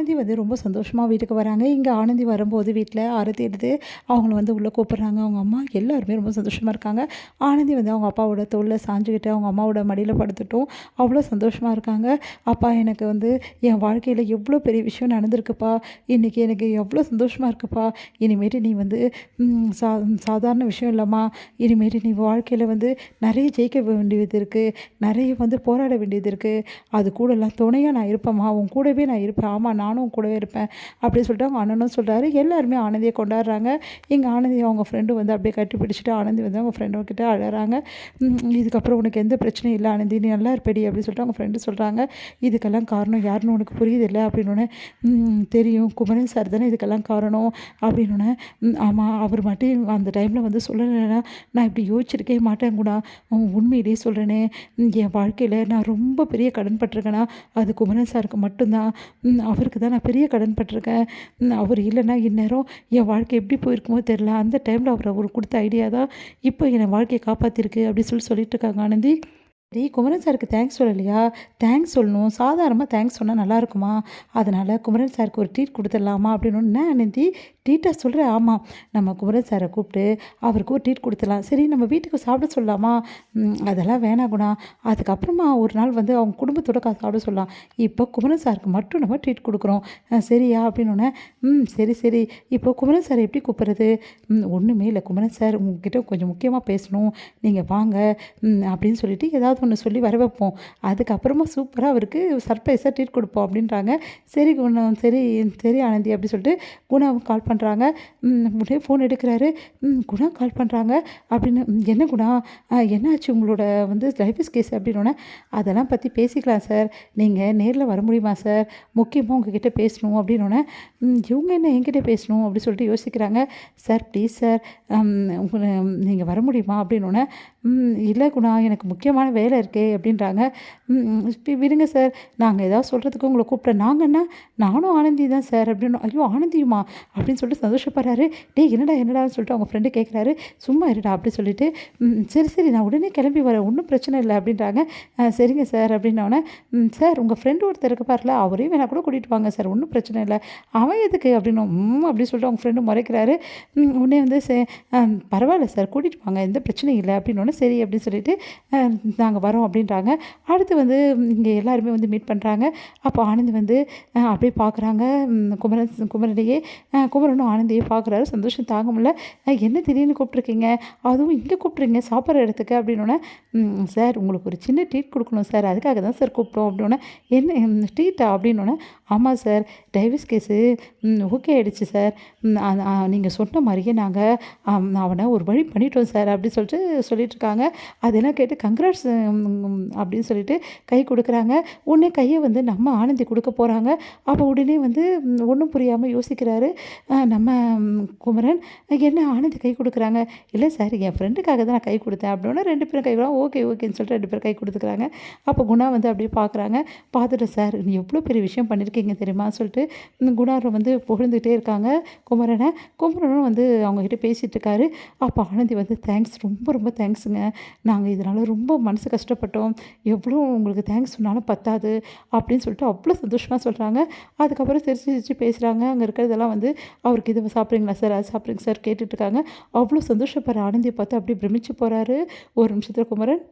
ஆனந்தி வந்து ரொம்ப சந்தோஷமா வீட்டுக்கு வராங்க. இங்க ஆனந்தி வரும்போது வீட்ல ஆரத்தி எடுத்து அவங்கள வந்து உள்ள கூப்பிடுறாங்க. அவங்க அம்மா எல்லாருமே ரொம்ப சந்தோஷமா இருக்காங்க. ஆனந்தி வந்து அவங்க அப்பாவோட தோள்ல சாஞ்சுகிட்டு, அவங்க அம்மாவோட மடியில படுத்துட்டும் அவ்வளோ சந்தோஷமா இருக்காங்க. "அப்பா எனக்கு வந்து என் வாழ்க்கையில எவ்வளோ பெரிய விஷயம் நடந்திருக்குப்பா. இன்னைக்கு எனக்கு எவ்வளோ சந்தோஷமா இருக்குப்பா. இனிமேட்டு நீ வந்து சாதாரண விஷயம் இல்லம்மா. இனிமேட்டு நீ வாழ்க்கையில வந்து நெறைய ஜெயிக்க வேண்டியது இருக்கு. நெறைய வந்து போராட வேண்டியது இருக்கு. அது கூடலாம் துணையா நான் இருப்பேன்ம்மா. உன் கூடவே நான் இருப்பேன். ஆமா நானும் உன் கூடவே இருப்பேன்." அப்படின்னு சொல்லிட்டு அவங்க அண்ணனும் சொல்றாரு. எல்லாருமே ஆனந்திய கொண்டாடுறாங்க. எங்க ஆனந்தி அவங்க ஃப்ரெண்டு வந்து அப்படியே கட்டி பிடிச்சுட்டு ஆனந்தி வந்து அவங்க ஃப்ரெண்டு கிட்ட அழறாங்க. "இதுக்கப்புறம் உனக்கு எந்த பிரச்சனையும் இல்ல ஆனந்தி. நீ நல்லா இருப்படி" அப்படின்னு சொல்லிட்டு அவங்க ஃப்ரெண்டு சொல்றாங்க. "இதுக்கெல்லாம் காரணம் யாருன்னு உனக்கு புரியுதுல்ல?" அப்படின்னோனே, தெரியும். குமரன் சார் தானே இதுக்கெல்லாம் காரணம்." அப்படின்னோனே, ஆமா அவர் மட்டும் அந்த டைம்ல வந்து சொல்லலைன்னா நான் இப்படி யோசிச்சிருக்கவே மாட்டேன் குணா. உண்மையிலேயே சொல்றேனே, என் வாழ்க்கையில நான் ரொம்ப பெரிய கடன் பட்டுருக்கேனா, அது குமரன் சாருக்கு மட்டும்தான். அவருக்கு தான் நான் பெரிய கடன் பட்டுருக்கேன். அவர் இல்லைன்னா இந்நேரம் என் வாழ்க்கை எப்படி போயிருக்குமோ தெரில. அந்த டைமில் அவர் கொடுத்த ஐடியா தான் இப்போ என் வாழ்க்கையை காப்பாற்றிருக்கு அப்படி சொல்லிட்டு இருக்காங்க ஆனந்தி. சரி குமரன் சாருக்கு தேங்க்ஸ் சொல்லலையா? தேங்க்ஸ் சொல்லணும். சாதாரணமாக தேங்க்ஸ் சொன்னா நல்லாயிருக்குமா? அதனால குமரன் சாருக்கு ஒரு ட்ரீட் குடுத்துடலாமா? அப்படின்னு என்ன ஆனந்தி ட்ரீட்டா சொல்ற? ஆமா. நம்ம குமரன் சார கூப்பிட்டு அவருக்கு ஒரு ட்ரீட் குடுத்துடலாம். சரி நம்ம வீட்டுக்கு சாப்பிட சொல்லலாமா? அதெல்லாம் வேணாம் குணா. அதுக்கப்புறமா ஒரு நாள் வந்து அவங்க குடும்பத்தோட சாப்பிட சொல்லலாம். இப்போ குமரன் சாருக்கு மட்டும் நம்ம ட்ரீட் குடுக்குறோம். சரியா? அப்படின்னோனே, சரி, சரி. இப்போ குமரன் சார எப்படி கூப்பிடுறது? ஒண்ணுமே இல்ல. குமரன் சார் உங்ககிட்ட கொஞ்சம் முக்கியமா பேசணும். நீங்க வாங்க. அப்படின்னு சொல்லிட்டு ஏதாவது ஒண்ணு சொல்லி வர வைப்போம். அதுக்கப்புறமா சூப்பரா அவருக்கு சர்ப்ரைஸா ட்ரீட் குடுப்போம் அப்படின்றாங்க. சரி குணா, சரி சரி ஆனந்தி அப்படி சொல்லிட்டு குணாவுக்கு கால் பண்றாங்க. உடனே ஃபோன் எடுக்குறாரு. குணா கால் பண்றாங்க அப்படின்னு, "என்ன குணா? என்னாச்சு உங்களோட வந்து டைவர்ஸ் கேஸ்?" அப்படின்னோனே, "அதெல்லாம் பத்தி பேசிக்கலாம் சார். நீங்க நேர்ல வர முடியுமா சார்? முக்கியமா உங்ககிட்ட பேசணும்." அப்படின்னோனே, இவங்க என்ன என்கிட்ட பேசணும் அப்படி சொல்லிட்டு யோசிக்கிறாங்க. "சார் ப்ளீஸ் சார், உங்கள நீங்க வர முடியுமா?" அப்படின்னோனே, "இல்ல குணா எனக்கு முக்கியமான வேலை இருக்கே" அப்படின்றாங்க. விடுங்க சார். நாங்க ஏதாவது சொல்றதுக்கு உங்கள கூப்பிட்டேன்." "நாங்கன்னா, நானும் ஆனந்தி தான் சார்" அப்படின்னோம். "ஐயோ! ஆனந்தியுமா?" அப்படின்னு சொல்லிட்டு சந்தோஷப்படுறாரு. "டேய் என்னடா என்னடான்னு" சொல்லிட்டு அவங்க ஃப்ரெண்டு கேட்குறாரு. "சும்மா இருடா" அப்படி சொல்லிட்டு, சரி சரி நான் உடனே கிளம்பி வரேன். ஒண்ணும் பிரச்சனை இல்ல" அப்படின்றாங்க. சரிங்க சார்" அப்படின்னோனே, சார் உங்க ஃப்ரெண்டு ஒருத்தர் இருப்பார்ல, அவரையும் வேணா கூட கூட்டிட்டு வாங்க சார். ஒண்ணும் பிரச்சனை இல்ல." "அவன் எதுக்கு?" அப்படின்னோம். அப்படின்னு சொல்லிட்டு அவங்க ஃப்ரெண்டு முறைக்கிறாரு. உடனே வந்து பரவாயில்ல சார் கூட்டிட்டு வாங்க. எந்த பிரச்சனையும் இல்ல." அப்படின்னோனே, "சரி" அப்படின்னு சொல்லிட்டு, நாங்க வரோம் அப்படின்றாங்க. அடுத்து வந்து இங்க எல்லாருமே வந்து மீட் பண்றாங்க. அப்போ ஆனந்த் வந்து அப்படியே பார்க்குறாங்க. குமரனையே குமரனும் ஆனந்தியே பார்க்குறாரு. சந்தோஷம் தாங்க முடியல. "என்ன திடீர்னு கூப்பிட்ருக்கீங்க? அதுவும் இங்கே கூப்பிட்றீங்க சாப்பிட்ற இடத்துக்கு?" அப்படின்னோனே, "சார் உங்களுக்கு ஒரு சின்ன ட்ரீட் கொடுக்கணும் சார். அதுக்காக தான் சார் கூப்பிட்டோம்." அப்படின்னோனே, "என்ன ட்ரீட்டா?" அப்படின்னோனே, "ஆமாம் சார். டைவர்ஸ் கேஸு ஓகே ஆயிடுச்சு சார். நீங்க சொன்ன மாரியே நாங்க அவன ஒரு வழி பண்ணிட்டோம் சார்." அப்படி சொல்லிட்டு சொல்லிட்டுருக்காங்க. அதெல்லாம் கேட்டு கங்க்ராட்ஸ் அப்படின்னு சொல்லிட்டு கை கொடுக்குறாங்க. உடனே கையை வந்து நம்ம ஆனந்தி கொடுக்க போகிறாங்க. அப்போ உடனே வந்து ஒன்றும் புரியாமல் யோசிக்கிறாரு நம்ம குமரன். என்ன ஆனந்தி கை கொடுக்குறாங்க? "இல்லை சார் என் ஃப்ரெண்டுக்காக தான் நான் கை கொடுத்தேன்." அப்படின்னா 2 பேரும் கை கொடுக்குறாங்க. ஓகே ஓகேன்னு சொல்லிட்டு 2 பேரும் கை கொடுத்துக்கிறாங்க. அப்போ குணா வந்து அப்படியே பார்க்குறாங்க. பார்த்துட்டு, "சார் நீ எவ்வளோ பெரிய விஷயம் பண்ணியிருக்கீங்க தெரியுமா?" சொல்லிட்டு குணாரை வந்து புகழ்ந்துகிட்டே இருக்காங்க குமரனை. குமரனும் வந்து அவங்ககிட்ட பேசிகிட்டு இருக்காரு. அப்போ ஆனந்தி வந்து, "தேங்க்ஸ் ரொம்ப ரொம்ப தேங்க்ஸுங்க. நாங்கள் இதனால் ரொம்ப மனசு கஷ்டப்பட்டோம். எவ்வளோ உங்களுக்கு தேங்க்ஸ் சொன்னாலும் பத்தாது." அப்படின்னு சொல்லிட்டு அவ்வளோ சந்தோஷமாக சொல்கிறாங்க. அதுக்கப்புறம் சிரிச்சு சிரிச்சு பேசுகிறாங்க. அங்கே இருக்கிறதெல்லாம் வந்து, "அவருக்கு இது சாப்பிட்றீங்களா சார்? அது சாப்பிட்றீங்க சார்?" கேட்டுட்ருக்காங்க. அவ்வளோ சந்தோஷப்படுற ஆனந்தியை பார்த்து அப்படியே பிரமிச்சு போகிறாரு ஒரு நிமிஷத்துல குமரன்.